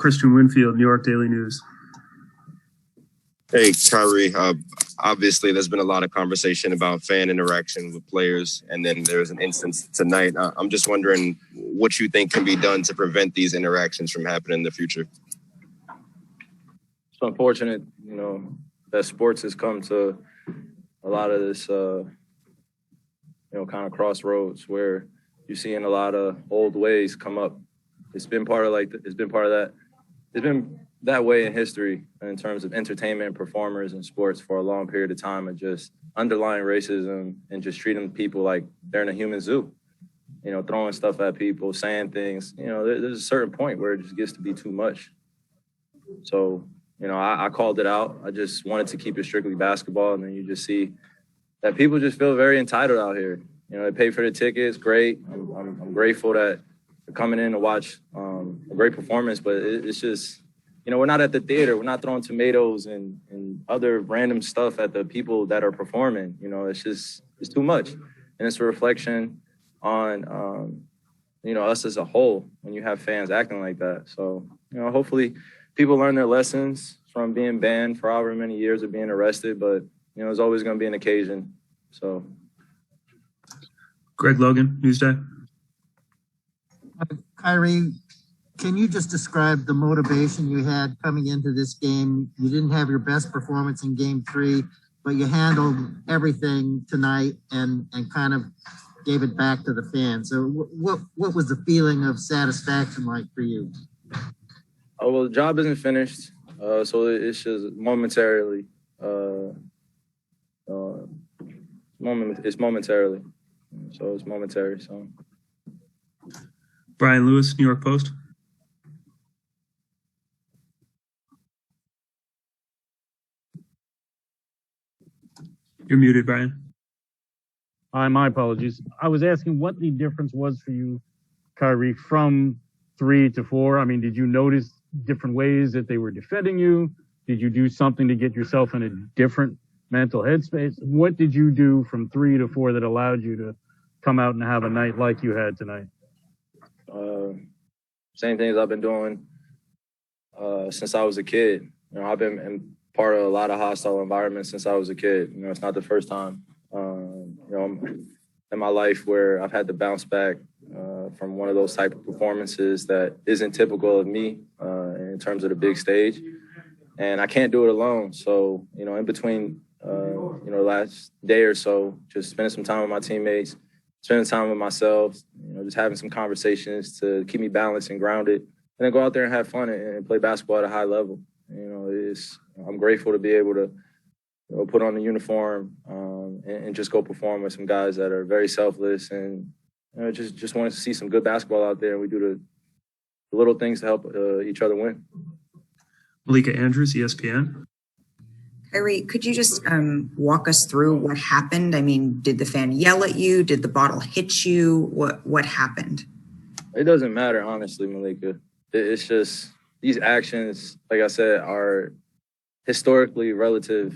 Christian Winfield, New York Daily News. Hey, Kyrie. Obviously, there's been a lot of conversation about fan interaction with players, and then there's an instance tonight. I'm just wondering what you think can be done to prevent these interactions from happening in the future. It's unfortunate, that sports has come to a lot of this, kind of crossroads where you're seeing a lot of old ways come up. It's been that way in history in terms of entertainment, performers, and sports for a long period of time, of just underlying racism and just treating people like they're in a human zoo, throwing stuff at people, saying things. There's a certain point where it just gets to be too much. So, I called it out. I just wanted to keep it strictly basketball, and then you just see that people just feel very entitled out here. They pay for the tickets, great. I'm grateful that they're coming in to watch a great performance, but it's just, we're not at the theater. We're not throwing tomatoes and other random stuff at the people that are performing. It's too much. And it's a reflection on, us as a whole when you have fans acting like that. So, hopefully people learn their lessons from being banned for however many years of being arrested, but, there's always going to be an occasion. So. Greg Logan, Newsday. Kyrie, can you just describe the motivation you had coming into this game? You didn't have your best performance in game 3, but you handled everything tonight and kind of gave it back to the fans. So what was the feeling of satisfaction like for you? Oh, well, the job isn't finished, so it's just momentarily. It's momentarily. So it's momentary. So. Brian Lewis, New York Post. You're muted, Brian. Hi, my apologies. I was asking what the difference was for you, Kyrie, from 3 to 4. I mean, did you notice different ways that they were defending you? Did you do something to get yourself in a different mental headspace? What did you do from 3 to 4 that allowed you to come out and have a night like you had tonight? Same things I've been doing since I was a kid. I've been part of a lot of hostile environments since I was a kid. It's not the first time, in my life where I've had to bounce back from one of those type of performances that isn't typical of me in terms of the big stage. And I can't do it alone. So, in between, last day or so, just spending some time with my teammates, spending time with myself, just having some conversations to keep me balanced and grounded, and then go out there and have fun and play basketball at a high level. I'm grateful to be able to put on the uniform and just go perform with some guys that are very selfless and just want to see some good basketball out there. And we do the little things to help each other win. Malika Andrews, ESPN. Kyrie, could you just walk us through what happened? I mean, did the fan yell at you? Did the bottle hit you? What happened? It doesn't matter, honestly, Malika. It's just these actions, like I said, are historically relative.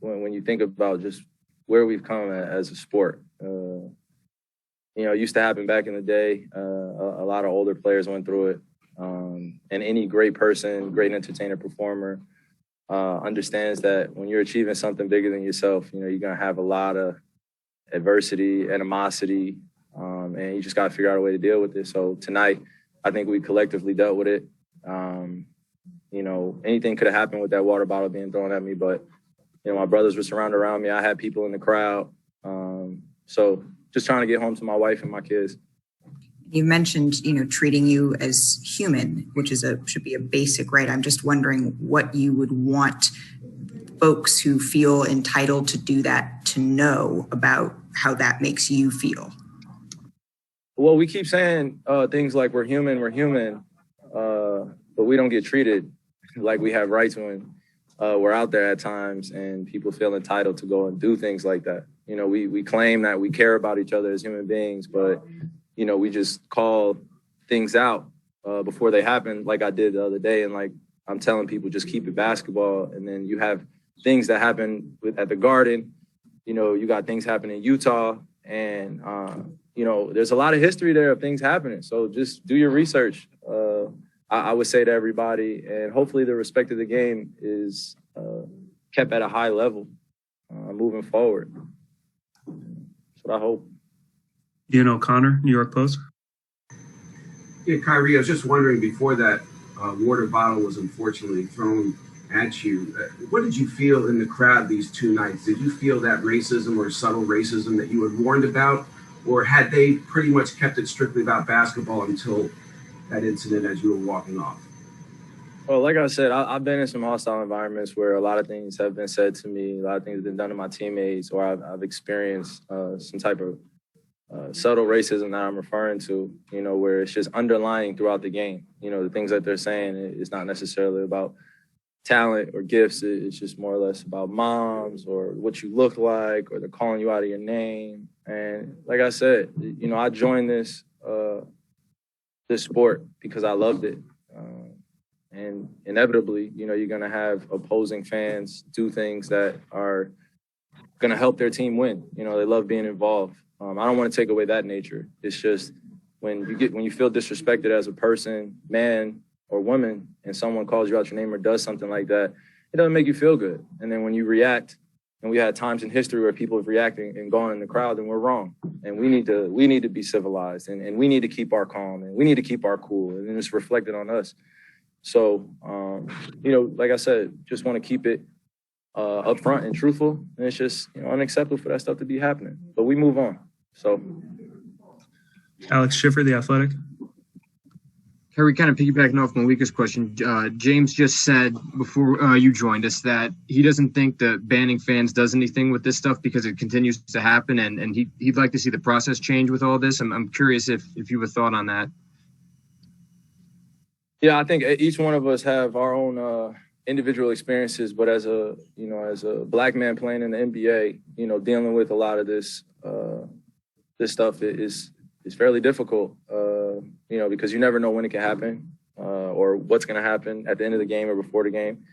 When you think about just where we've come as a sport. It used to happen back in the day. A lot of older players went through it. And any great person, great entertainer, performer, understands that when you're achieving something bigger than yourself, you're going to have a lot of adversity, animosity, and you just got to figure out a way to deal with it. So tonight, I think we collectively dealt with it. Anything could have happened with that water bottle being thrown at me, but, my brothers were surrounded around me. I had people in the crowd. So just trying to get home to my wife and my kids. You mentioned, treating you as human, which should be a basic right. I'm just wondering what you would want folks who feel entitled to do that to know about how that makes you feel. Well, we keep saying things like we're human, but we don't get treated like we have rights when we're out there at times and people feel entitled to go and do things like that. We claim that we care about each other as human beings, but we just call things out before they happen, like I did the other day. And like I'm telling people, just keep it basketball. And then you have things that happen at the Garden. You got things happening in Utah. And, there's a lot of history there of things happening. So just do your research. I would say to everybody, and hopefully the respect of the game is kept at a high level moving forward. That's what I hope. Ian O'Connor, New York Post. Yeah, Kyrie, I was just wondering, before that water bottle was unfortunately thrown at you, what did you feel in the crowd these two nights? Did you feel that racism or subtle racism that you had warned about, or had they pretty much kept it strictly about basketball until that incident as you were walking off? Well, like I said, I've been in some hostile environments where a lot of things have been said to me, a lot of things have been done to my teammates, or I've experienced some type of subtle racism that I'm referring to, you know, where it's just underlying throughout the game. You know, the things that they're saying is not necessarily about talent or gifts. It's just more or less about moms or what you look like, or they're calling you out of your name. And like I said, you know, I joined this sport because I loved it. And inevitably, you know, you're going to have opposing fans do things that are going to help their team win. You know, they love being involved. I don't want to take away that nature. It's just when you feel disrespected as a person, man or woman, and someone calls you out your name or does something like that, it doesn't make you feel good. And then when you react, and we had times in history where people have reacted and gone in the crowd, and we're wrong. And we need to be civilized, and we need to keep our calm, and we need to keep our cool, and then it's reflected on us. So, you know, like I said, just want to keep it upfront and truthful. And it's just, you know, unacceptable for that stuff to be happening. But we move on. So, Alex Schiffer, The Athletic. Kyrie, kind of piggybacking off Malika's question, James just said before you joined us that he doesn't think that banning fans does anything with this stuff because it continues to happen, and he'd like to see the process change with all this. I'm curious if you have a thought on that. Yeah, I think each one of us have our own individual experiences, but as a black man playing in the NBA, you know, dealing with a lot of this stuff is fairly difficult, you know, because you never know when it can happen or what's going to happen at the end of the game or before the game.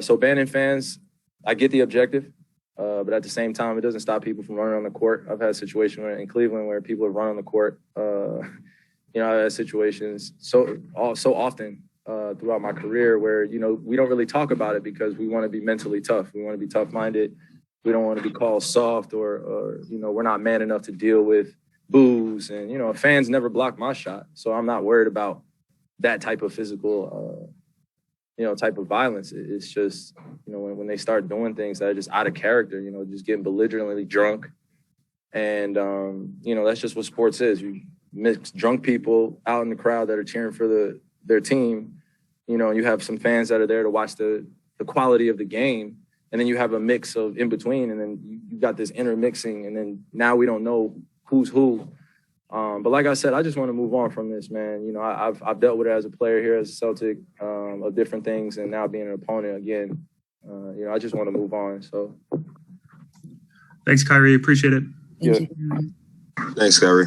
So banning fans, I get the objective, but at the same time, it doesn't stop people from running on the court. I've had situations in Cleveland where people have run on the court. You know, I had situations so often throughout my career where, you know, we don't really talk about it because we want to be mentally tough. We want to be tough-minded. We don't want to be called soft or, you know, we're not man enough to deal with boos. And, you know, fans never block my shot. So I'm not worried about that type of physical, you know, type of violence. It's just, you know, when they start doing things that are just out of character, you know, just getting belligerently drunk. And, you know, that's just what sports is. You mix drunk people out in the crowd that are cheering for their team, you know, and you have some fans that are there to watch the quality of the game. And then you have a mix of in between, and then you got this intermixing, and then now we don't know who's who. But like I said, I just want to move on from this, man. You know, I've dealt with it as a player here as a Celtic of different things, and now being an opponent again. You know, I just want to move on. So, Thanks, Kyrie. Appreciate it. Thank you. Thanks, Kyrie.